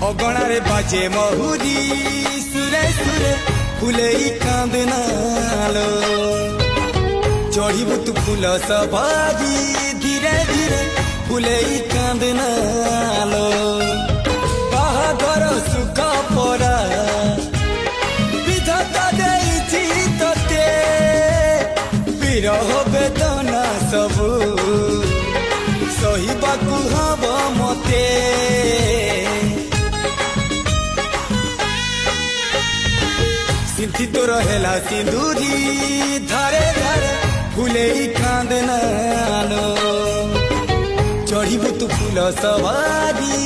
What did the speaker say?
अगणारे बाजे महुरी सुरे सुरे फुले कांदनालो चढ़ीबू तू फूल सवारी धीरे धीरे फुले कांदनालो बाहागर सुख परा विधाता देइछि तते विरह वेदना सबू सहिबाकू हब मते सिंथी तो रहेला सिंदूरी धारे धारे फुले कांदनालो चढ़ीबू तू फूल सवारी